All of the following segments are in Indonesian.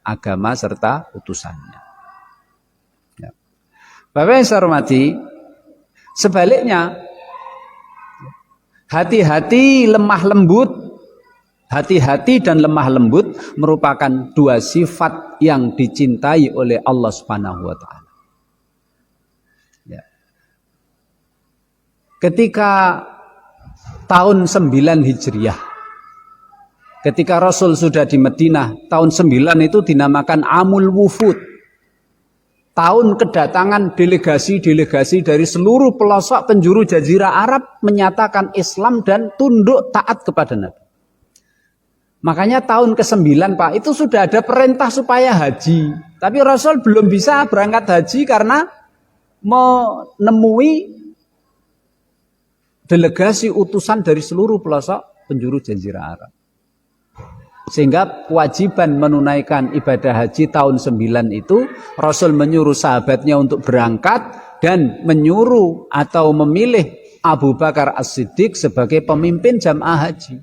agama serta utusannya. Ya. Bapak yang saya hormati, sebaliknya hati-hati dan lemah lembut merupakan dua sifat yang dicintai oleh Allah Subhanahu wa taala. Ya. Ketika tahun 9 Hijriah, ketika Rasul sudah di Madinah, tahun 9 itu dinamakan Amul Wufud. Tahun kedatangan delegasi-delegasi dari seluruh pelosok penjuru Jazirah Arab menyatakan Islam dan tunduk taat kepada Nabi. Makanya tahun ke-9 Pak, itu sudah ada perintah supaya haji. Tapi Rasul belum bisa berangkat haji karena menemui delegasi utusan dari seluruh pelosok penjuru Jazirah Arab. Sehingga kewajiban menunaikan ibadah haji tahun 9 itu Rasul menyuruh sahabatnya untuk berangkat dan menyuruh atau memilih Abu Bakar As-Siddiq sebagai pemimpin jamaah haji.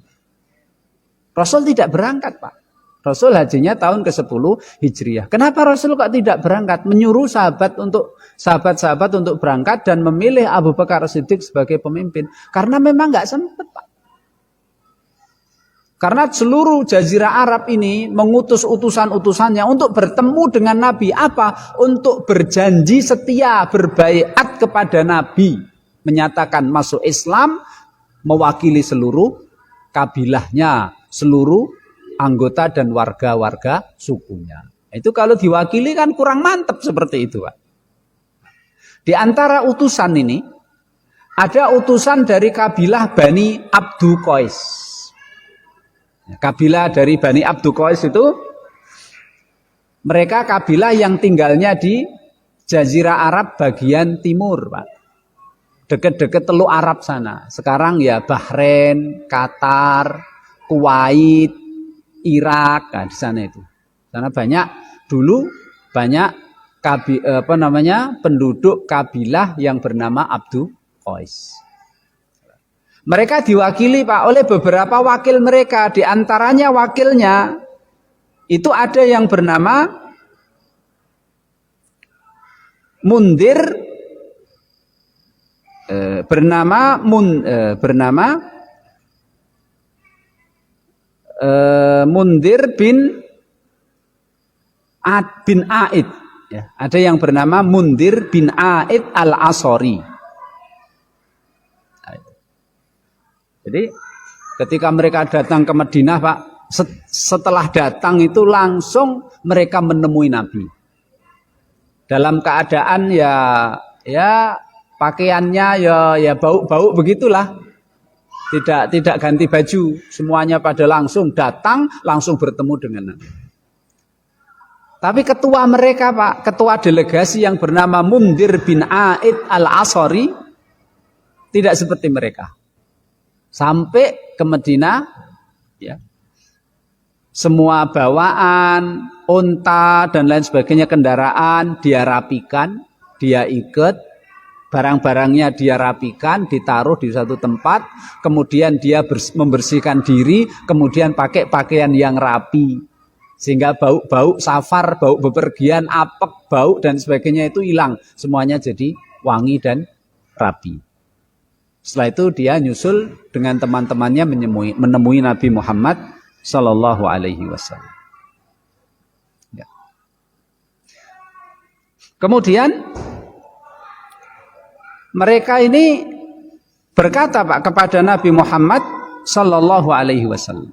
Rasul tidak berangkat Pak. Rasul hajinya tahun ke-10 Hijriah. Kenapa Rasul kok tidak berangkat? Menyuruh sahabat-sahabat untuk berangkat dan memilih Abu Bakar As-Siddiq sebagai pemimpin. Karena memang nggak sempat Pak. Karena seluruh Jazirah Arab ini mengutus utusan-utusannya untuk bertemu dengan Nabi. Apa? Untuk berjanji setia, berbaiat kepada Nabi. Menyatakan masuk Islam, mewakili seluruh kabilahnya, seluruh anggota dan warga-warga sukunya. Itu kalau diwakili kan kurang mantap seperti itu Pak. Di antara utusan ini, ada utusan dari kabilah Bani Abdu Qais. Kabilah dari Bani Abdu Qais itu mereka kabilah yang tinggalnya di Jazirah Arab bagian timur, Pak. Dekat-dekat Teluk Arab sana. Sekarang ya Bahrain, Qatar, Kuwait, Irak, nah di sana itu. Sana dulu banyak penduduk kabilah yang bernama Abdu Qais. Mereka diwakili Pak oleh beberapa wakil mereka. Di antaranya wakilnya itu ada yang bernama Mundir, Mundir bin Aid. Ya, ada yang bernama Mundir bin Aid al-Asori. Jadi ketika mereka datang ke Madinah Pak, setelah datang itu langsung mereka menemui Nabi. Dalam keadaan ya pakaiannya ya bau-bau begitulah. Tidak ganti baju, semuanya pada langsung datang, langsung bertemu dengan Nabi. Tapi ketua mereka Pak, ketua delegasi yang bernama Mundir bin Aid al-Asori tidak seperti mereka. Sampai ke Madinah, ya, semua bawaan, unta dan lain sebagainya kendaraan dia rapikan, dia ikat, barang-barangnya dia rapikan, ditaruh di satu tempat, kemudian dia membersihkan diri, kemudian pakai pakaian yang rapi, sehingga bau-bau safar, bau bepergian, apek, bau dan sebagainya itu hilang, semuanya jadi wangi dan rapi. Setelah itu dia nyusul dengan teman-temannya menemui Nabi Muhammad Sallallahu Alaihi Wasallam. Ya. Kemudian mereka ini berkata Pak kepada Nabi Muhammad Sallallahu Alaihi Wasallam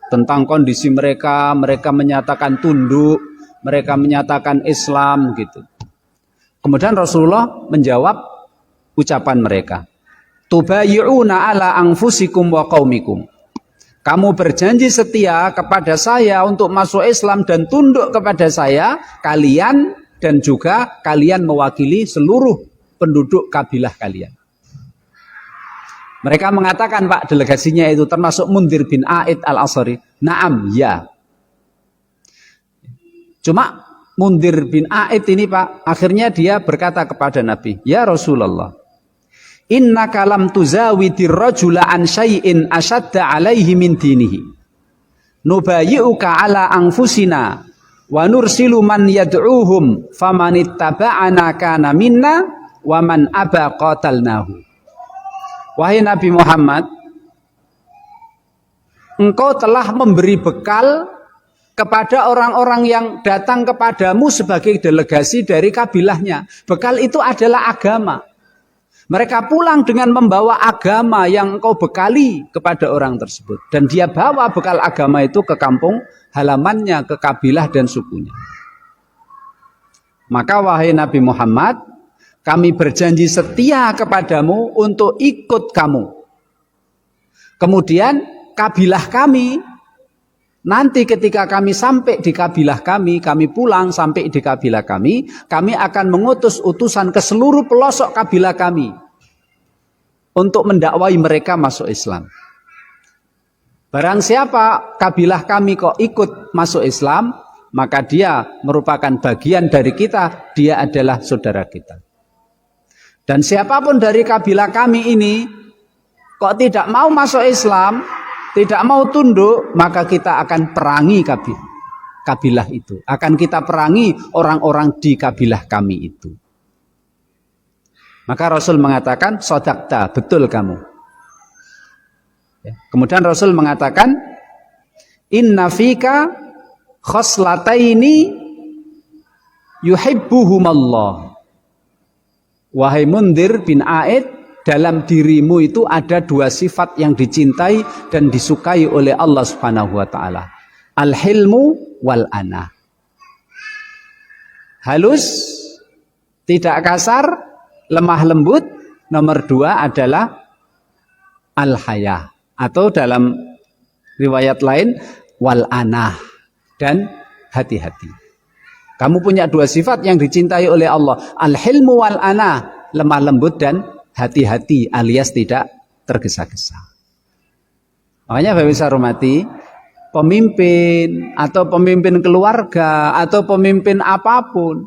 tentang kondisi mereka menyatakan tunduk, mereka menyatakan Islam gitu. Kemudian Rasulullah menjawab ucapan mereka, tubayi'una ala anfusikum wa qaumikum. Kamu berjanji setia kepada saya untuk masuk Islam dan tunduk kepada saya, kalian dan juga kalian mewakili seluruh penduduk kabilah kalian. Mereka mengatakan Pak, delegasinya itu termasuk Mundir bin Aid al-Asari, na'am, ya. Cuma Mundir bin Aid ini Pak, akhirnya dia berkata kepada Nabi, ya Rasulullah, innaka lam tuzawidir rajula an syai'in ashadda alaihi min dinihi. nubayyi'uka ala anfusina wa nursilu man yad'uhum famanittaba'ana kana minna wa man aba qatalnahu. Wahai Nabi Muhammad, engkau telah memberi bekal kepada orang-orang yang datang kepadamu sebagai delegasi dari kabilahnya. Bekal itu adalah agama. Mereka pulang dengan membawa agama yang engkau bekali kepada orang tersebut. Dan dia bawa bekal agama itu ke kampung halamannya, ke kabilah dan sukunya. Maka wahai Nabi Muhammad, kami berjanji setia kepadamu untuk ikut kamu. Kemudian kabilah kami, nanti ketika kami sampai di kabilah kami pulang sampai di kabilah kami akan mengutus utusan ke seluruh pelosok kabilah kami untuk mendakwai mereka masuk Islam. Barang siapa kabilah kami kok ikut masuk Islam, maka dia merupakan bagian dari kita, dia adalah saudara kita. Dan siapapun dari kabilah kami ini kok tidak mau masuk Islam, tidak mau tunduk, maka kita akan perangi kabilah itu. Akan kita perangi orang-orang di kabilah kami itu. Maka Rasul mengatakan, sodakta, betul kamu. Kemudian Rasul mengatakan, inna fika khoslataini yuhibbuhumallah. Wahai Mundhir bin Aid, dalam dirimu itu ada dua sifat yang dicintai dan disukai oleh Allah Subhanahu wa taala. Al-hilmu wal ana. Halus, tidak kasar, lemah lembut. Nomor dua adalah al-haya, atau dalam riwayat lain wal ana, dan hati-hati. Kamu punya dua sifat yang dicintai oleh Allah. Al-hilmu wal ana, lemah lembut dan hati-hati alias tidak tergesa-gesa. Makanya Bapak bisa hormati, pemimpin atau pemimpin keluarga atau pemimpin apapun,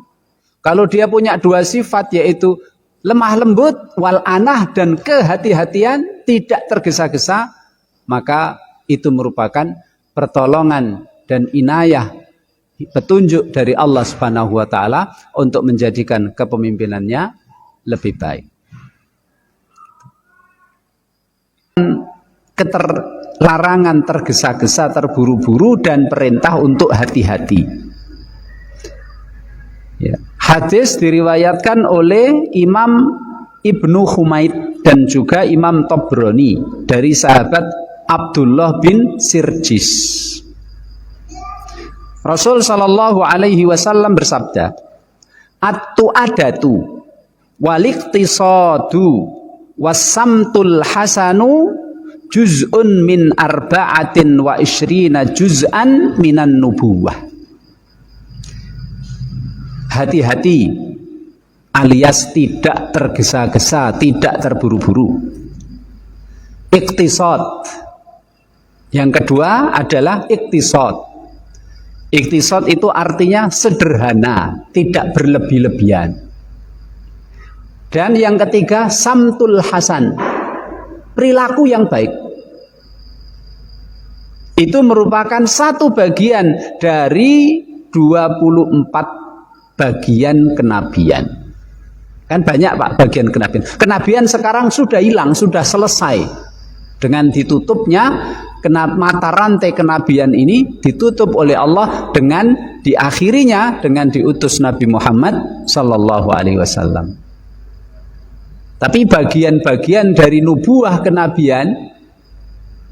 kalau dia punya dua sifat yaitu lemah lembut wal anah dan kehati-hatian, tidak tergesa-gesa, maka itu merupakan pertolongan dan inayah, petunjuk dari Allah Subhanahu wa taala untuk menjadikan kepemimpinannya lebih baik. Larangan tergesa-gesa, terburu-buru, dan perintah untuk hati-hati. Ya. Hadis diriwayatkan oleh Imam Ibnu Humaid dan juga Imam Tabrani dari sahabat Abdullah bin Sirjis. Rasul sallallahu alaihi wasallam bersabda, at-tu'adatu wal-iqtisadu was-samtul hasanu juz'un min arba'atin wa ishrina juz'an minan nubuwah. Hati-hati alias tidak tergesa-gesa, tidak terburu-buru. Iktisad. Yang kedua adalah iktisad. Iktisad itu artinya sederhana, tidak berlebih-lebihan. Dan yang ketiga, samtul hasan, perilaku yang baik. Itu merupakan satu bagian dari 24 bagian kenabian. Kan banyak Pak bagian kenabian. Kenabian sekarang sudah hilang, sudah selesai. Dengan ditutupnya mata rantai kenabian ini ditutup oleh Allah dengan diakhirinya dengan diutus Nabi Muhammad sallallahu alaihi wasallam. Tapi bagian-bagian dari nubuah kenabian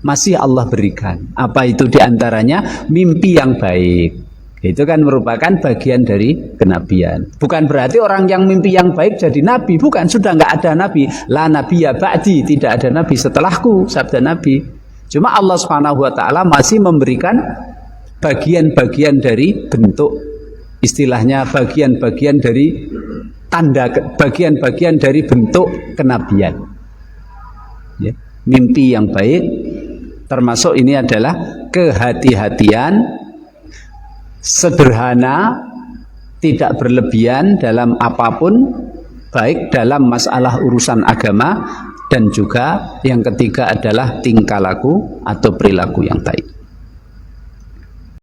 masih Allah berikan. Apa itu diantaranya? Mimpi yang baik. Itu kan merupakan bagian dari kenabian. Bukan berarti orang yang mimpi yang baik jadi nabi. Bukan, sudah nggak ada nabi. La nabiyya ba'di, tidak ada nabi setelahku, sabda Nabi. Cuma Allah Subhanahu wa taala masih memberikan bagian-bagian dari bentuk, istilahnya bagian-bagian dari tanda, bagian-bagian dari bentuk kenabian. Ya, mimpi yang baik termasuk ini adalah kehati-hatian, sederhana, tidak berlebihan dalam apapun, baik dalam masalah urusan agama, dan juga yang ketiga adalah tingkah laku atau perilaku yang baik.